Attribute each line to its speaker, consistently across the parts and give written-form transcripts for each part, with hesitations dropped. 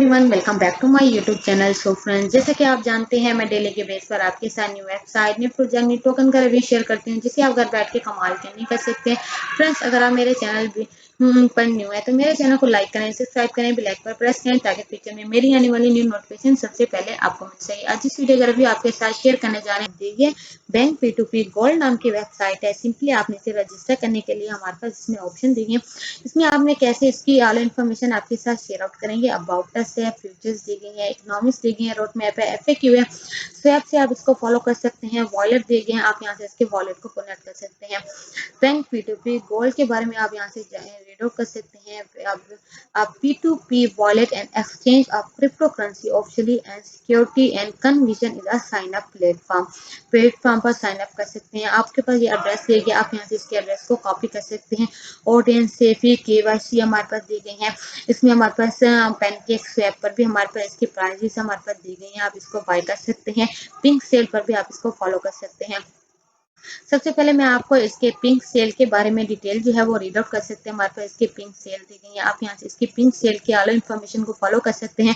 Speaker 1: Everyone, welcome back to my YouTube channel. So friends, जैसे कि आप जानते हैं मैं डेली के बेस पर आपके साथ new website, new project, new token का रिव्यू शेयर करती हूँ, जिसे आप घर बैठ के कमाल के नहीं कर सकते। फ्रेंड्स, अगर आप मेरे चैनल पर न्यू है तो मेरे चैनल को लाइक करें, सब्सक्राइब करें, बेल आइकन पर प्रेस करें ताकि फ्यूचर में मेरी आने वाली न्यू नोटिफिकेशन सबसे पहले आपको मिल सके। आज इस वीडियो का रिव्यू आपके साथ शेयर करने जा रहे हैं। देखिए, बैंक P2P गोल्ड नाम की वेबसाइट है। सिंपली आपने इसे रजिस्टर करने के लिए हमारे पास इसमें ऑप्शन दिए। इसमें आपने कैसे इसकी ऑल इन्फॉर्मेशन आपके साथ शेयर आउट करेंगे। अबाउट अस है, फ्यूचर्स दी गई है, इकोनॉमिक्स दी गई है, रोड मैप है, FAQ है। स्वैप से आप इसको फॉलो कर सकते हैं। वॉलेट दिए गए हैं, आप यहाँ से इसके वॉलेट को कनेक्ट कर सकते हैं। बैंक P2P गोल्ड के बारे में आप यहाँ से रीड आउट कर सकते हैं। आप P2P wallet and exchange of crypto currency officially and security and conversion is a sign up platform पर साइन अप कर सकते हैं। आपके पास ये एड्रेस दिए आप यहाँ से इसके एड्रेस को कॉपी कर सकते हैं। ऑडियंस सेफी KYC हमारे पास दी गई है। इसमें हमारे पास पैनकेक स्वैप पर भी हमारे पास इसकी प्राइजेस हमारे पास दी गई हैं। आप इसको बाय कर सकते हैं। पिंक सेल पर भी आप इसको फॉलो कर सकते हैं। सबसे पहले मैं आपको इसके पिंक सेल के बारे में डिटेल जो है वो रीड आउट कर सकते हैं। हमारे पास इसकी पिंक सेल दी गई है। आप यहाँ से इसकी पिंक सेल की ऑल इन्फॉर्मेशन को फॉलो कर सकते हैं।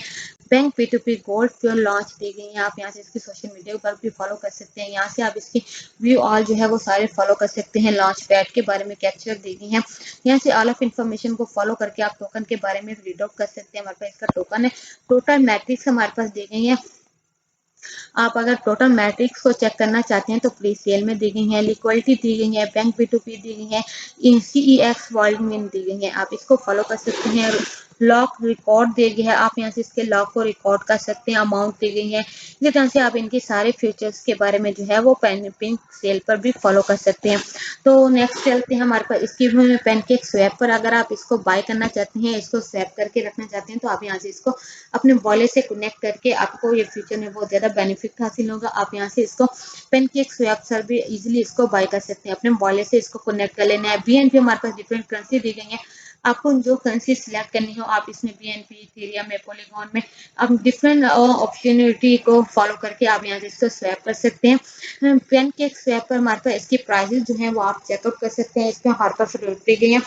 Speaker 1: Bank P2P gold fuel launch दी गई है। आप यहाँ से इसकी सोशल मीडिया पर भी फॉलो कर सकते हैं। यहाँ से आप इसकी व्यू ऑल जो है वो सारे फॉलो कर सकते हैं। लॉन्च पैड के बारे में कैप्चर दी गई है। यहाँ से ऑल ऑफ इन्फॉर्मेशन को फॉलो करके आप टोकन के बारे में रीड आउट कर सकते हैं। हमारे पास इसका टोकन है, टोटल मैट्रिक्स हमारे पास दी गई है। आप अगर टोटल मैट्रिक्स को चेक करना चाहते हैं तो प्री सेल में दी गई है, लिक्विडिटी दी गई है, बैंक P2P दी गई है, CEX वर्ल्ड में दी गई है। आप इसको फॉलो कर सकते हैं। लॉक रिकॉर्ड दे गई है, आप यहाँ से इसके लॉक को रिकॉर्ड कर सकते हैं। अमाउंट दी गई है। इसी तरह से आप इनके सारे फीचर्स के बारे में जो है वो पिंक सेल पर भी फॉलो कर सकते हैं। तो नेक्स्ट चलते हैं हमारे पास इसकी पैनकेक स्वैप पर। अगर आप इसको बाय करना चाहते हैं, इसको स्वैप करके रखना चाहते हैं तो आप यहाँ से इसको अपने वॉलेट से कनेक्ट करके आपको ये फ्यूचर में बहुत ज़्यादा बेनिफिट हासिल होगा। आप यहाँ से इसको पैनकेक स्वैप सर भी इजीली इसको बाय कर सकते हैं। अपने वॉलेट से इसको कनेक्ट कर लेना है। BNB हमारे पास डिफरेंट करेंसी दी गई है। आपको जो करेंसी सिलेक्ट करनी हो आप इसमें BNB, इथेरियम में, पॉलीगॉन में आप डिफरेंट अपॉर्चुनिटी को फॉलो करके आप यहाँ से इसको स्वैप कर सकते हैं। पैनकेक स्वैप पर हमारे पास इसकी प्राइजेस जो है वो आप चेकआउट कर सकते हैं। इसमें हमारे पास रेट दी गई है।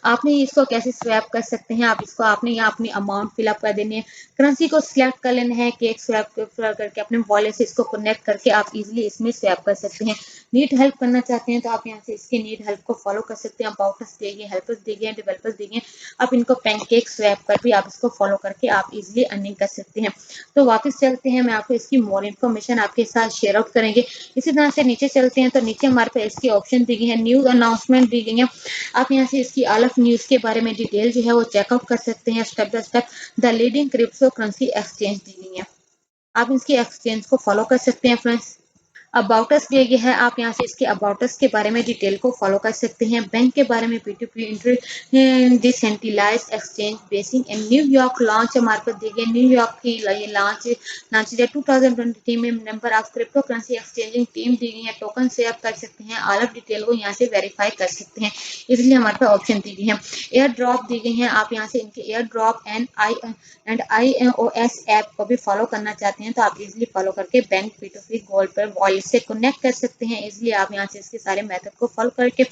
Speaker 1: आपने इसको कैसे स्वैप कर सकते हैं। आप इसको आपने यहाँ अपनी अमाउंट फिलअप कर देनी है। करेंसी को सिलेक्ट कर लेना है। केक स्वैप करके अपने वॉलेट से इसको कनेक्ट करके आप इजीली इसमें स्वैप कर सकते हैं। नीड हेल्प करना चाहते हैं तो आप यहाँ से इसके नीड हेल्प को फॉलो कर सकते हैं। अबाउट अस देंगे, हेल्पर्स देंगे, डेवलपर्स देंगे। आप इनको पैनकेक स्वैप पर भी आप इसको फॉलो करके आप इजीली अर्निंग कर सकते हैं। तो वापस चलते हैं, मैं आपको इसकी मोर इन्फॉर्मेशन आपके साथ शेयर आउट करेंगे। इसी तरह से नीचे चलते हैं तो नीचे हमारे पास इसकी ऑप्शन दी गई है, न्यूज अनाउंसमेंट दी गई है। आप यहाँ से इसकी ऑल ऑफ न्यूज के बारे में डिटेल जो है वो चेकआउट कर सकते हैं। Step by step the leading crypto currency exchange दी गई है। आप इसकी एक्सचेंज को फॉलो कर सकते हैं। फ्रेंड्स, अबाउट अस दिए गए हैं। आप यहाँ से इसके अबाउट अस के बारे में डिटेल को फॉलो कर सकते हैं। बैंक के बारे में P2P decentralized exchange basing in New York launch हमारे पास दी गई। न्यूयॉर्क की ये लॉन्च 2023 में number of crypto currency exchanging team दी गई है। टोकन शेयर कर सकते हैं। ऑल ऑफ डिटेल को यहाँ से वेरीफाई कर सकते हैं। इसलिए हमारे पास ऑप्शन दी गई है। एयर ड्रॉप दी गई है। आप यहाँ से इनके air drop and iOS app को भी फॉलो करना चाहते हैं तो आप इजीली फॉलो करके बैंक P2P गोल्ड पर वॉलेट से कनेक्ट कर सकते हैं। इसलिए आप यहाँ से इसके सारे मेथड को फॉलो करके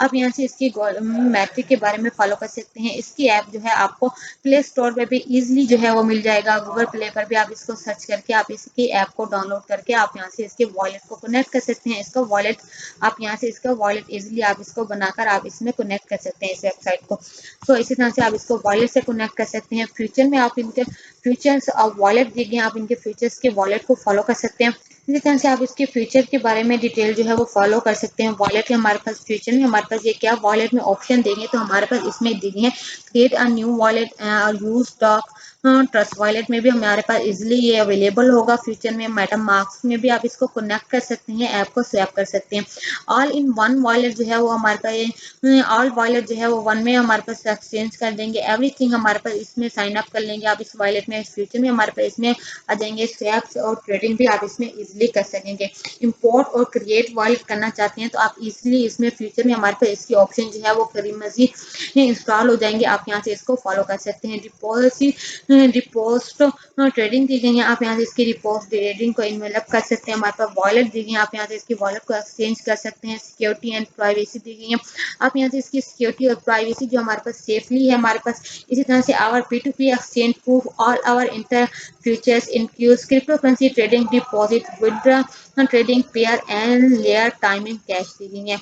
Speaker 1: आप यहाँ से इसकी मैट्रिक के बारे में फॉलो कर सकते हैं। इसकी ऐप जो है आपको प्ले स्टोर पर भी इजीली जो है वो मिल जाएगा। गूगल प्ले पर भी आप इसको सर्च करके आप इसकी ऐप को डाउनलोड करके आप यहाँ से इसके वॉलेट को कनेक्ट कर सकते हैं। इसका वॉलेट आप यहाँ से इसका वॉलेट इजीली आप इसको बनाकर आप इसमें कनेक्ट कर सकते हैं इस वेबसाइट को। तो इसी तरह से आप इसको वॉलेट से कनेक्ट कर सकते हैं। फ्यूचर में आप इनके फीचर्स और वॉलेट दिए गए आप इनके फीचर्स के वॉलेट को फॉलो कर सकते हैं। इसी तरह से आप इसके फीचर के बारे में डिटेल जो है वो फॉलो कर सकते हैं। वॉलेट के हमारे पास फ्यूचर में हमारे पास ये क्या वॉलेट में ऑप्शन देंगे तो हमारे पास इसमें दी गई है क्रिएट अ न्यू वॉलेट और यूज स्टॉक ट्रस्ट वॉलेट में भी हमारे पास इजीली ये अवेलेबल होगा। फ्यूचर में मेटामास्क में भी आप इसको कनेक्ट कर सकते हैं। ऐप को स्वैप कर सकते हैं। ऑल इन वन वॉलेट जो है वो हमारे पास ऑल वॉलेट जो है वो वन में हमारे पास एक्सचेंज कर देंगे। एवरीथिंग हमारे पास इसमें साइन अप कर लेंगे आप इस वॉलेट में। फ्यूचर में हमारे पास इसमें आ जाएंगे स्वैप्स और ट्रेडिंग भी आप इसमें इजीली कर सकेंगे। इंपोर्ट और क्रिएट वॉलेट करना चाहते हैं तो आप इजीली इसमें फ्यूचर में हमारे पास इसकी ऑप्शन जो है वो करीब मजीद इंस्टॉल हो जाएंगे। आप यहाँ से इसको फॉलो कर सकते हैं। डिपॉजिट रिपोस्ट ट्रेडिंग दी गई है, आप यहाँ से इसकी रिपोस्ट ट्रेडिंग को इन्वेलप कर सकते हैं। हमारे पास वॉलेट दी गई है, आप यहाँ से इसकी वॉलेट को एक्सचेंज कर सकते हैं। सिक्योरिटी एंड प्राइवेसी दी गई है, आप यहाँ से इसकी सिक्योरिटी और प्राइवेसी जो हमारे पास सेफली है हमारे पास। इसी तरह से our P2P exchange proof all our inter futures includes crypto currency trading deposit withdraw trading pair and layer timing cash दी गई है,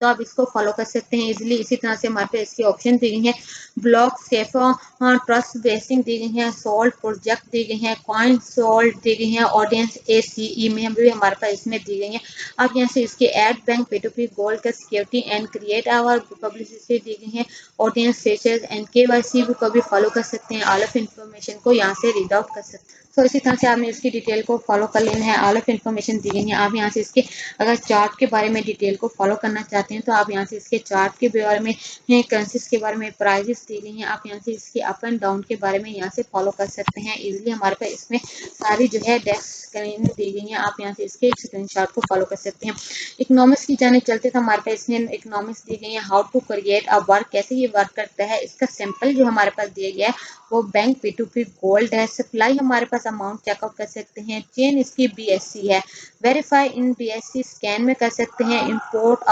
Speaker 1: तो आप इसको फॉलो कर सकते हैं इजीली। इसी तरह से हमारे पास इसकी ऑप्शन दी गई है, ब्लॉक सेफर ट्रस्ट बेसिंग दी गई है, सोल्ड प्रोजेक्ट दी गई है, कॉइन सोल्ड दी गई है, ऑडियंस ACE में भी हमारे पास इसमें दी गई है। आप यहाँ से इसके एड बैंक P2P गोल्ड का security and create our publicity दी गई है, ऑडियंस सेशंस एंड KYC को भी फॉलो कर सकते हैं। ऑल ऑफ इन्फॉर्मेशन को यहाँ से रीड आउट कर सकते हैं। तो इसी तरह से आपने इसकी डिटेल को फॉलो कर लेना है। ऑल ऑफ इन्फॉर्मेशन दी गई है, आप यहाँ से इसके अगर चार्ट के बारे में डिटेल को फॉलो करना चाहते हैं तो आप यहाँ से इसके चार्ट के बारे में, करेंसीज के बारे में, प्राइजेस दी गई हैं, आप यहाँ से इसके अप एंड डाउन के बारे में यहाँ से फॉलो कर सकते हैं इजीली। हमारे पास इसमें सारी जो है डेस्क दी गई हैं, आप यहाँ से इसके स्क्रीनशॉट को फॉलो कर सकते हैं। इकोनॉमिक्स की जाने चलते थे, हमारे पास इसमें इकोनॉमिक्स दी गई है, how to create a work, कैसे ये वर्क करता है, इसका सिंपल जो हमारे पास दिया गया है वो बैंक P2P गोल्ड है। सप्लाई हमारे पास अमाउंट चेकआउट कर सकते हैं, चेन इसकी BSC है, वेरीफाई इन BSC स्कैन में कर सकते हैं, इंपोर्ट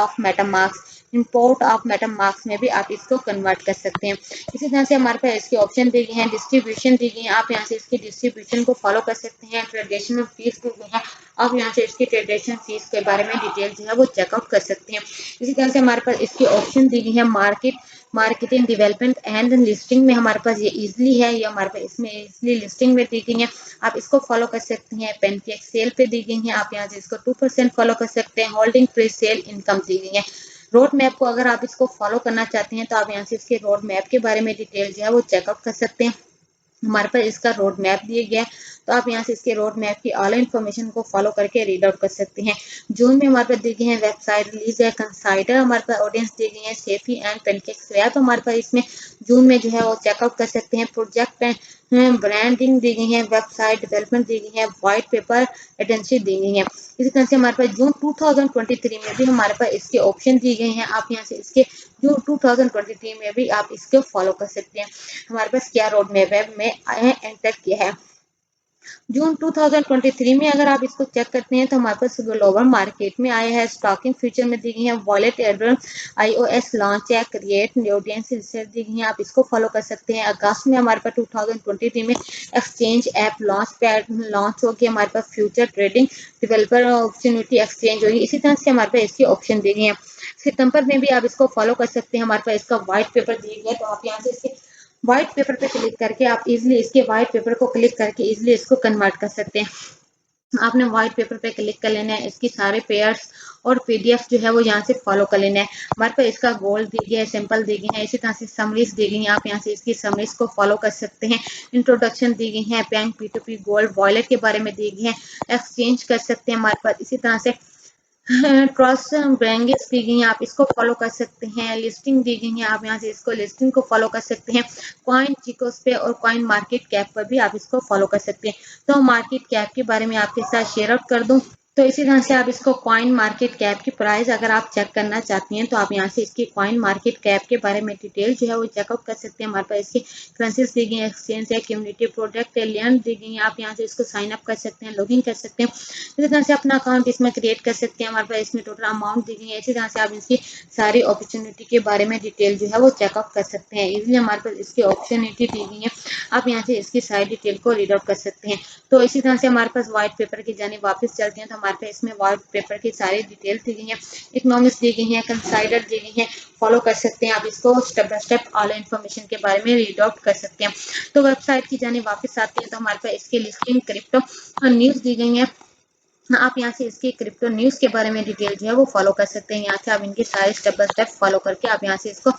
Speaker 1: ऑफ मेटामार्क्स में भी आप इसको कन्वर्ट कर सकते हैं। इसी तरह से हमारे पास इसके ऑप्शन दी गई हैं, डिस्ट्रीब्यूशन दी गई है, आप यहाँ से इसकी डिस्ट्रीब्यूशन को फॉलो कर सकते हैं। ट्रेडिशनल फीस दी गई है, आप यहाँ से इसकी ट्रेडिशनल फीस के बारे में डिटेल जो है वो चेकआउट कर सकते हैं। इसी तरह से हमारे पास इसकी ऑप्शन दी गई है, मार्केटिंग डेवलपमेंट एंड लिस्टिंग में हमारे पास ये इजीली है, ये हमारे पास इसमें इजीली लिस्टिंग में दी गई है, आप इसको फॉलो कर सकते हैं। पेनकेक सेल पे दी गई है, आप यहाँ से इसको 2% फॉलो कर सकते हैं। होल्डिंग प्री सेल इनकम दी गई है। रोड मैप को अगर आप इसको फॉलो करना चाहते हैं तो आप यहाँ से इसके रोड मैप के बारे में डिटेल जो है वो चेकआउट कर सकते हैं। हमारे पास इसका रोड मैप दिया गया है, तो आप यहाँ से इसके रोड मैप की ऑल इन्फॉर्मेशन को फॉलो करके रीड आउट कर सकते हैं। जून में हमारे पास दी गई है वेबसाइट रिलीज है, कंसाइडर हमारे पास ऑडियंस दी गई है, सेफी एंड पेनकेक स्वैप हमारे पास इसमें जून में जो है वो चेकआउट कर सकते हैं। प्रोजेक्ट ब्रांडिंग दी गई है, वेबसाइट डेवलपमेंट दी गई है, व्हाइट पेपर एजेंसी दी गई है। इसी तरह से हमारे पास जून 2023 में भी हमारे पास इसके ऑप्शन दिए गए हैं, आप यहाँ से इसके जून 2023 में भी आप इसको फॉलो कर सकते हैं। हमारे पास क्या रोड मैप में एंटर किया है। जून 2023 में अगर आप इसको चेक करते हैं तो हमारे पास ग्लोबल मार्केट में आया है, स्टॉकिंग फ्यूचर में दी गई है, वॉलेट एड्रेस iOS लॉन्च है, क्रिएट ऑडियंस रिसर्च दी गई है, आप इसको फॉलो कर सकते हैं। अगस्त में हमारे पास 2023 में एक्सचेंज ऐप लॉन्च होगी, हमारे पास future trading developer opportunity exchange होगी। इसी तरह से हमारे पास इसकी ऑप्शन दी गई है। सितंबर में भी आप इसको फॉलो कर सकते हैं, हमारे पास इसका व्हाइट पेपर दिया गया, तो आप यहाँ से इसके व्हाइट पेपर पे क्लिक करके आप इजीली इसके व्हाइट पेपर को क्लिक करके इजीली इसको कन्वर्ट कर सकते हैं। आपने व्हाइट पेपर पे क्लिक कर लेना है, इसकी सारे पेयर्स और PDF जो है वो यहाँ से फॉलो कर लेना है। हमारे पास इसका गोल दी गया है, सिंपल दी गई है, इसी तरह से समरीज दी गई है, आप यहाँ से इसकी समरीज को फॉलो कर सकते हैं। इंट्रोडक्शन दी गई है, बैंक P2P गोल्ड वॉलेट के बारे में दी गई है, एक्सचेंज कर सकते हैं हमारे पास। इसी तरह से क्रॉस ब्रैंगेस दी गई हैं, आप इसको फॉलो कर सकते हैं। लिस्टिंग दी गई है, आप यहाँ से इसको लिस्टिंग को फॉलो कर सकते हैं। कॉइन चिकोस पे और कॉइन मार्केट कैप पर भी आप इसको फॉलो कर सकते हैं। तो मार्केट कैप के बारे में आपके साथ शेयर आउट कर दूं, तो इसी तरह से आप इसको कॉइन मार्केट कैप की प्राइस अगर आप चेक करना चाहती हैं तो आप यहाँ से इसकी कॉइन मार्केट कैप के बारे में डिटेल जो है वो चेकआउट कर सकते हैं। हमारे पास इसकी करेंसीज दी गई है, एक्सचेंज है, कम्युनिटी प्रोडक्ट है, लैंड दी गई है, आप यहाँ से इसको साइन अप कर सकते हैं, लॉगिन कर सकते हैं। इसी तरह से अपना अकाउंट इसमें क्रिएट कर सकते हैं। हमारे पास इसमें टोटल अमाउंट दी गई है, इसी तरह से आप इसकी सारी अपॉर्चुनिटी के बारे में डिटेल जो है वो चेकआउट कर सकते हैं। इजिली हमारे पास इसकी अपॉर्चुनिटी दी गई है, आप यहाँ से इसकी सारी डिटेल को रीड आउट कर सकते हैं। तो इसी तरह से हमारे पास व्हाइट पेपर की जाने वापस चलते हैं, तो हमारे पास इसमें व्हाइट पेपर की सारी डिटेल दी गई है, इकोनॉमिक्स दी गई है, कंसाइडर दी गई है, फॉलो कर सकते हैं। आप इसको step by step all information के बारे में रीड आउट कर सकते हैं। तो वेबसाइट की जाने वापस आते हैं, तो हमारे पास इसकी लिस्टिंग क्रिप्टो न्यूज दी गई है, आप यहाँ से इसकी क्रिप्टो न्यूज के बारे में डिटेल जो है वो फॉलो कर सकते हैं। यहाँ से आप इनके सारे स्टेप बाय स्टेप फॉलो करके आप यहाँ से इसको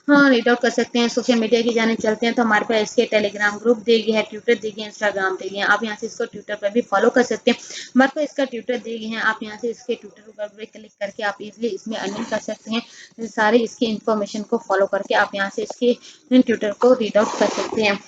Speaker 1: रीड आउट कर सकते हैं। सोशल मीडिया की जाने चलते हैं, तो हमारे पास इसके टेलीग्राम ग्रुप दी गई है, ट्विटर दी गई है, इंस्टाग्राम दी गई है, आप यहाँ से इसको ट्विटर पर भी फॉलो कर सकते हैं। हमारे पास इसका ट्विटर दी गई है, आप यहाँ से इसके ट्विटर पर क्लिक करके आप इजिली इसमें अर्निंग कर सकते हैं। सारी इसकी इन्फॉर्मेशन को फॉलो करके आप यहाँ से इसके ट्विटर को रीड आउट कर सकते हैं।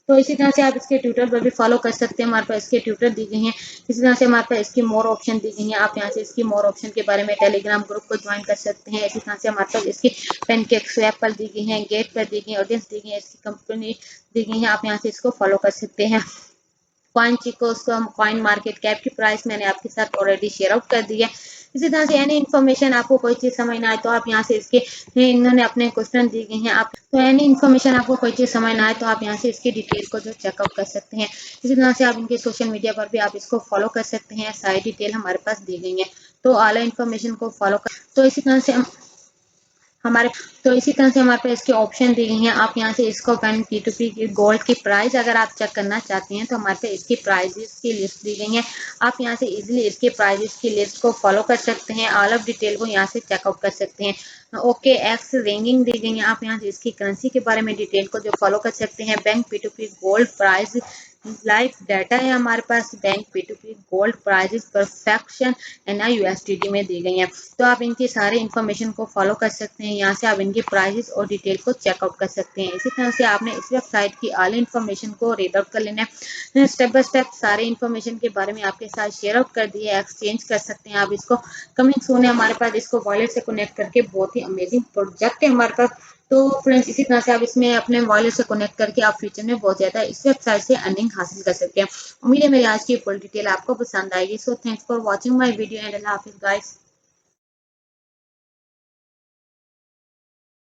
Speaker 1: तो इसी तरह से आप इसके ट्विटर पर भी फॉलो कर सकते हैं, हमारे पास इसके ट्विटर दी गई हैं। इसी तरह से हमारे पास इसकी मोर ऑप्शन दी गई हैं, आप यहाँ से इसकी मोर ऑप्शन के बारे में टेलीग्राम ग्रुप को ज्वाइन कर सकते हैं। इसी तरह से हमारे पास इसकी पेनकेक स्वैप पर दी गई है, गेट पर दी गई, ऑडियंस दी गई है, इसकी कंपनी दी गई है, आप यहाँ से इसको फॉलो कर सकते हैं। कॉइन चिकोस का कॉइन मार्केट कैप की प्राइस मैंने आपके साथ ऑलरेडी शेयर आउट कर दी है। इसी तरह से एनी इन्फॉर्मेशन आपको कोई चीज़ समझ ना आए तो आप यहाँ से इसके इन्होंने अपने क्वेश्चन दिए गए हैं, आप तो एनी इन्फॉर्मेशन आपको कोई चीज़ समझ ना आए तो आप यहाँ से इसकी डिटेल को जो चेकआउट कर सकते हैं। इसी तरह से आप इनके सोशल मीडिया पर भी आप इसको फॉलो कर सकते हैं, सारी डिटेल हमारे पास दी गई है, तो आला इन्फॉर्मेशन को फॉलो कर। तो इसी तरह से हमारे तो इसी तरह से हमारे पास इसके ऑप्शन दी गई हैं, आप यहाँ से इसको पेन P2P की गोल्ड की प्राइस अगर आप चेक करना चाहते हैं तो हमारे पास इसकी प्राइजेस की लिस्ट दी गई है, आप यहाँ से इजीली इसके प्राइजेस की लिस्ट को फॉलो कर सकते हैं, ऑल ऑफ डिटेल को यहाँ से चेकआउट कर सकते हैं। ओके एक्स रेंजिंग दी गई है, आप यहाँ से इसकी करेंसी के बारे में डिटेल को जो फॉलो कर सकते हैं। Bank P2P gold price live data है हमारे पास, bank P2P gold prices perfection NIUSDT में दी गई हैं, तो आप इनकी सारी इन्फॉर्मेशन को फॉलो कर सकते हैं, यहाँ से आप इनकी प्राइजेस और डिटेल को चेकआउट कर सकते हैं। इसी तरह से आपने इस वेबसाइट की ऑल इन्फॉर्मेशन को रीड आउट कर लेना है, स्टेप बाय स्टेप सारे इन्फॉर्मेशन के बारे में आपके साथ शेयर आउट कर दिए, एक्सचेंज कर सकते हैं आप इसको। कमिंग सून है हमारे पास इसको वॉलेट से कनेक्ट करके बहुत ही अमेजिंग प्रोजेक्ट है हमारे पास। तो फ्रेंड्स इसी तरह से आप इसमें अपने वॉलेट से कनेक्ट करके आप फ्यूचर में बहुत ज़्यादा इस वेबसाइट से अर्निंग हासिल कर सकते हैं। उम्मीद है मेरी आज की फुल डिटेल आपको पसंद आएगी। So thanks for watching my video and Allah हाफिज़ गाइस।